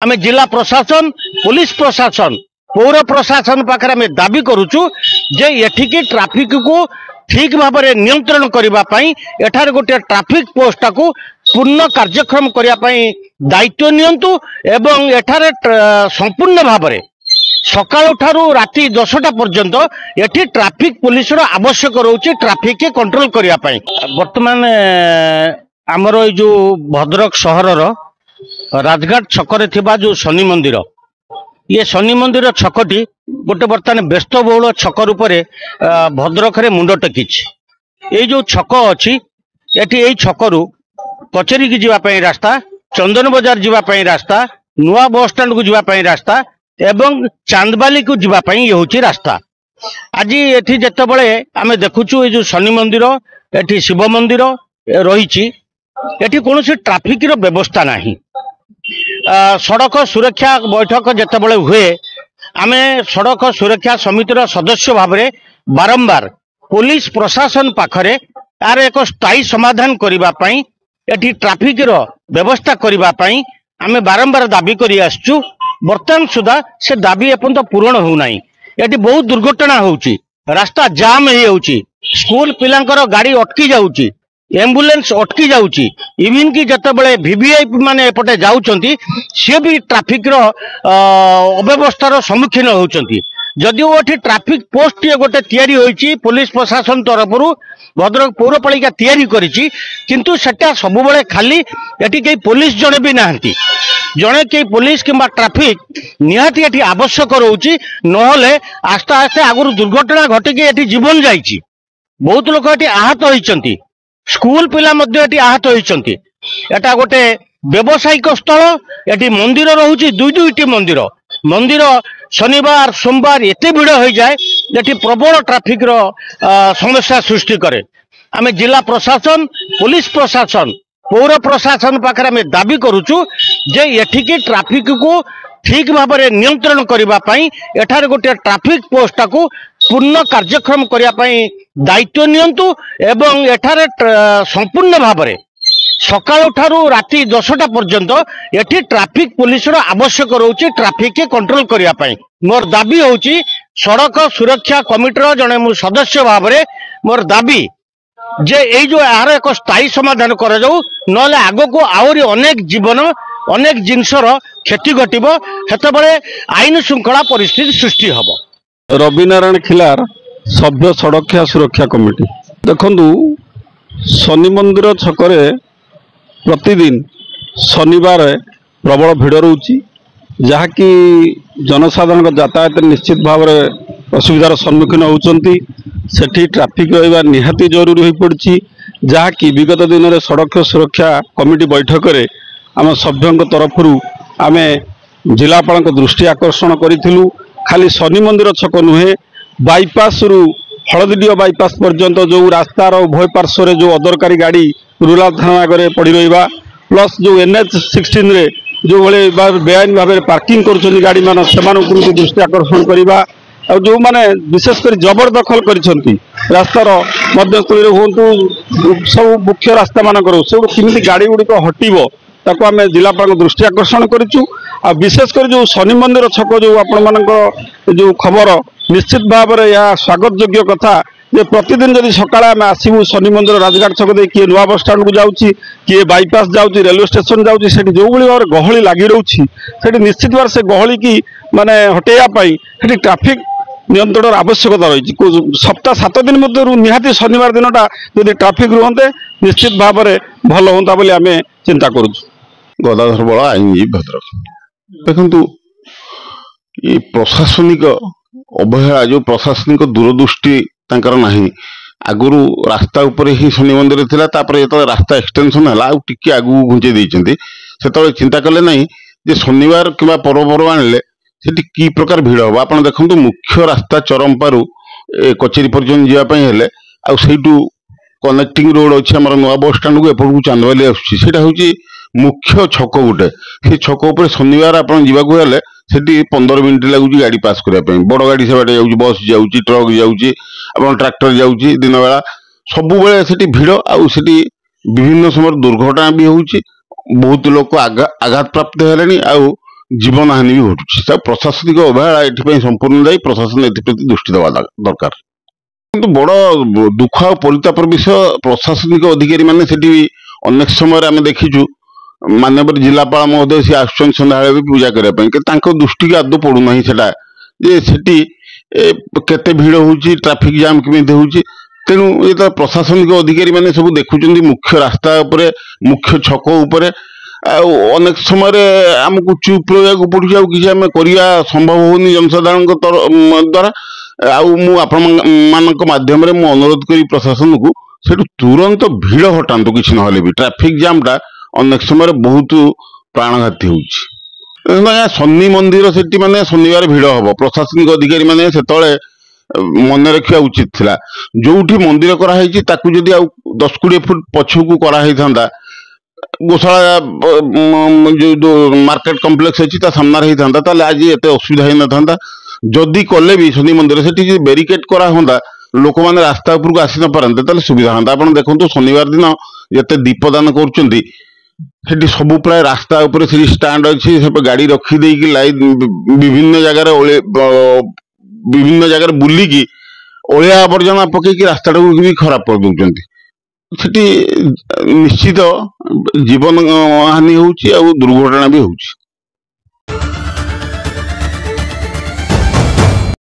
आम जिला प्रशासन पुलिस प्रशासन पौर प्रशासन पाखे आम दाबी करुचु जे एठिकी ट्राफिक को ठीक भाव में नियंत्रण करने एठार गोटे ट्राफिक पोस्ट को पूर्ण कार्यक्रम करने दायित्व नियंतु एवं एठार संपूर्ण भाव में सकाळु ठारू राति 10टा पर्यंत एठी ट्राफिक पुलिस आवश्यक रोचे ट्राफिक के कंट्रोल करने वर्तमान आमर जो भद्रक सहर राजघाट छकरे थिबा जो शनि मंदिर ये शनि मंदिर छकटी गोटे बर्तमान व्यस्तबहुल छक रूप भद्रक रे मुंड टेकी ये जो छक अच्छी ये छकरू कचेरी की जीवाई रास्ता चंदन बजार जीवाई रास्ता नुआ बस स्टाण्ड को जीवाई रास्ता एवं चांदबाली को जीवाई ये हूँ रास्ता आज ये जिते आम देखुचु ये जो शनि मंदिर ये शिव मंदिर रही कौन ट्राफिक व्यवस्था नहीं सड़क सुरक्षा बैठक जिते हुए आम सड़क सुरक्षा समितिर सदस्य भाव में बारंबार पुलिस प्रशासन पाखरे यार एक स्थायी समाधान करने एटी ट्राफिक व्यवस्था करने आम बारंबार दाबी कर आसचु बर्तमान सुधा से दाबी एपर्यंत पूरण होना ये बहुत दुर्घटना होउची रास्ता जाम हो स्कूल पिलांकर गाड़ी अटकी जाउची एम्बुलेंस अटकी जाउची इवन कि जतबले वीवीआईपी माने एपटे जाउचंती से भी ट्राफिक अव्यवस्थार सम्मुखीन होउचंती जदिओ एठी ट्राफिक पोस्ट गोटे तैयारी होईची पुलिस प्रशासन तरफ भद्रक पौरपालिका तैयारी करिची किंतु सेटा सब बेले खाली एठी कई पुलिस जणे भी नाहंती जड़े कई पुलिस किंबा ट्राफिक निहाती एठी आवश्यक रोची नहले आस्ते आस्ते आगुर दुर्घटना घटिकी एठी जीवन जाइची बहुत लोक एठी आहत होइचंती स्कूल पिला मध्य एठी आहत होइचंती एटा गोटे व्यावसायिक स्थल एठी मंदिर रहुची दुईटी मंदिर मंदिर शनिवार सोमवार एते भिड़ हो जाए एठी प्रबल ट्राफिक समस्या सृष्टि करे आम जिला प्रशासन पुलिस प्रशासन पौर प्रशासन पाखे आम दाबी करुचु जे एठिकी ट्राफिक को ठीक भाव में नियंत्रण करने एठार गोटे ट्राफिक पोस्ट को पूर्ण कार्यक्रम करने दायित्व नियंतु एवं एठार संपूर्ण भाव में सकाळु ठारू राति 10टा पर्यंत एठी ट्राफिक पुलिस आवश्यक रोचे ट्राफिक के कंट्रोल करने मोर दाबी होची सड़क सुरक्षा कमिटर जड़े मु सदस्य भाव में मोर दाबी जे ये जो यार एक स्थायी समाधान कर जाऊ नले आग को आहरी अनेक जीवन अनेक जिनसर क्षति घटब हेतबले आईन श्रृंखला परिस्थिति सृष्टि हब। रविनारायण खिलार सभ्य सड़क सुरक्षा कमिटी देखु शनि मंदिर छकरे प्रतिदिन शनिवार प्रबल भिड़ रोची जहाँकि जनसाधारण यातायात निश्चित भाव में असुविधार सम्मुखीन होती सेठी ट्राफिक रहा निहाती जरूरी हो पड़ी जहाँकि विगत दिन में सड़क सुरक्षा कमिटी बैठक में आम सभ्यों तरफ आम जिलापाल दृष्टि आकर्षण करूँ खाली शनि मंदिर छक नुहे बाईपास रु हलदीडियो बाईपास पर्यंत जो रास्तार उभय पार्श्व जो अदरकारी गाड़ी रूराल थाना आगे पड़ रहा प्लस जो NH-16 रे जो भाई बेआईन भाव में पार्किंग कर गाड़ी मान से दृष्टि आकर्षण करवा और जो माने विशेषकर जबरदखल कर रास्तार मध्यस्थल हूँ सब मुख्य रास्ता मानक सब किमी गाड़ी गुड़िक हटब ताको आम जिलापाल दृष्टि आकर्षण करूँ आ विशेषकर जो शनि मंदिर छक जो आपण जो खबर निश्चित भाव में यह स्वागत योग्य कथा जे प्रतिदिन जदि सकाଳେ आम आसबू शनि मंदिर राजघाट छक दे किए नुआ बस स्टाण्ड को जाऊँगी किए बाईपास जाऊँगी रेलवे स्टेशन जाऊँगी से जो भाव में गहली लगी रोची से निश्चित भाव से गहली की माने हटेवाई से ट्राफिक नियंत्रण आवश्यकता रही सप्ताह 7 दिन मध्य निहाती शनिवार दिनटा जदि ट्राफिक रुहते निश्चित भाव में भल होता बोली आम चिंता करूँ। गदाधर बड़ा आईनजीवी भद्रक देखु ये प्रशासनिक अवहेला जो प्रशासनिक दूरदृष्टि तांकर नाही आगुरु रास्ता ऊपर ही शनि मंदिर थिला तापर जो रास्ता एक्सटेंशन है टिके आगू घुंचे देइचंती सेतबे चिंता कले नहीं जे शनिवार किंवा पर्वपर्वाणी सेठी की प्रकार भिड़ हम आप देखु मुख्य रास्ता चरमपारू कचेरी पर्यटन जावाई हेले आ सेठू कनेक्टिंग रोड अच्छी आम नुआ बस स्टाण्ड को एपटू चांदबाली आसा हूँ मुख्य छक गोटे से छक उपर शनिवार आप जावाक सेठी 15 मिनिट लगुच गाड़ी पास करने बड़ गाड़ी से बाटे जाऊँगी बस जाऊँगी ट्रक जाऊँगी आप ट्रैक्टर जाऊँगी दिन बेला सब बेले से भिड़ आठी विभिन्न समय दुर्घटना भी होउची बहुत लोग आघात प्राप्त है ଜୀବନ ହାନି ବି ଘଟୁଛି। ତା ପ୍ରଶାସନିକ ଅବହେଳା ଏଥିପାଇଁ ସମ୍ପୂର୍ଣ୍ଣ ଦାୟୀ। ପ୍ରଶାସନ ଏଥିପ୍ରତି ଦୃଷ୍ଟି ଦେବା ଦରକାର। କିନ୍ତୁ ବଡ ଦୁଃଖ ଆଉ ପରିତାପର ବିଷୟ, ପ୍ରଶାସନିକ ଅଧିକାରୀ ମାନେ ସେଠି ଅନେକ ସମୟରେ ଆମେ ଦେଖିଛୁ ମାନ୍ୟବର ଜିଲ୍ଲାପାଳ ମହୋଦୟ ସିଏ ଆସୁଛନ୍ତି ସନ୍ଧ୍ୟାବେଳେ ବି ପୂଜା କରିବା ପାଇଁ, କିନ୍ତୁ ତାଙ୍କ ଦୃଷ୍ଟିକି ଆଦୌ ପଡୁନାହିଁ ସେଟା ଯେ ସେଠି କେତେ ଭିଡ ହଉଛି, ଟ୍ରାଫିକ ଜାମ୍ କେମିତି ହଉଛି। ତେଣୁ ଯେତେବେଳେ ପ୍ରଶାସନିକ ଅଧିକାରୀ ମାନେ ସବୁ ଦେଖୁଛନ୍ତି ମୁଖ୍ୟ ରାସ୍ତା ଉପରେ, ମୁଖ୍ୟ ଛକ ଉପରେ, ଆଉ ଅନେକ ସମୟରେ ଆମକୁ ଚୁପ୍ ରହିବାକୁ ପଡୁଛି, ଆଉ କିଛି ଆମେ କରିବା ସମ୍ଭବ ହଉନି ଜନସାଧାରଣଙ୍କ ଦ୍ୱାରା। ଆଉ ମୁଁ ଆପଣମାନଙ୍କ ମାଧ୍ୟମରେ ମୁଁ ଅନୁରୋଧ କରି ପ୍ରଶାସନକୁ ସେଠୁ ତୁରନ୍ତ ଭିଡ ହଟାନ୍ତୁ, କିଛି ନହେଲେ ବି ଟ୍ରାଫିକ ଜାମ୍ ଟା ଅନେକ ସମୟରେ ବହୁତ ପ୍ରାଣଘାତୀ ହଉଛି। ଶନି ମନ୍ଦିର ସେଠି ମାନେ ଶନିବାର ଭିଡ ହବ, ପ୍ରଶାସନିକ ଅଧିକାରୀ ମାନେ ସେତେବେଳେ ମନେ ରଖିବା ଉଚିତ ଥିଲା। ଯୋଉଠି ମନ୍ଦିର କରାହେଇଛି ତାକୁ ଯଦି ଆଉ 10-20 ଫୁଟ ପଛକୁ କରାହେଇଥାନ୍ତା, ଗୋଶାଳା ଯୋଉ ମାର୍କେଟ କମ୍ପ୍ଲେକ୍ସ ଅଛି ତା ସାମ୍ନାରେ ହେଇଥାନ୍ତା, ତାହେଲେ ଆଜି ଏତେ ଅସୁବିଧା ହେଇନଥାନ୍ତା। ଯଦି କଲେ ବି ଶନି ମନ୍ଦିର ସେଠି ଯଦି ବ୍ୟାରିକେଡ୍ କରା ହୁଅନ୍ତା, ଲୋକମାନେ ରାସ୍ତା ଉପରକୁ ଆସି ନ ପାରନ୍ତେ, ତାହେଲେ ସୁବିଧା ହୁଅନ୍ତା। ଆପଣ ଦେଖନ୍ତୁ ଶନିବାର ଦିନ ଯେତେ ଦୀପଦାନ କରୁଛନ୍ତି, ସେଠି ସବୁ ପ୍ରାୟ ରାସ୍ତା ଉପରେ ସେଠି ଷ୍ଟାଣ୍ଡ ଅଛି, ସେପଟେ ଗାଡି ରଖିଦେଇକି ଲାଇନ୍ ବିଭିନ୍ନ ଜାଗାରେ ବୁଲିକି ଅଳିଆ ଆବର୍ଜନା ପକେଇକି ରାସ୍ତାଟାକୁ ବି ଖରାପ କରିଦଉଛନ୍ତି। ସେଠି ନିଶ୍ଚିତ ଜୀବନ ହାନି ହଉଛି ଆଉ ଦୁର୍ଘଟଣା ବି ହଉଛି।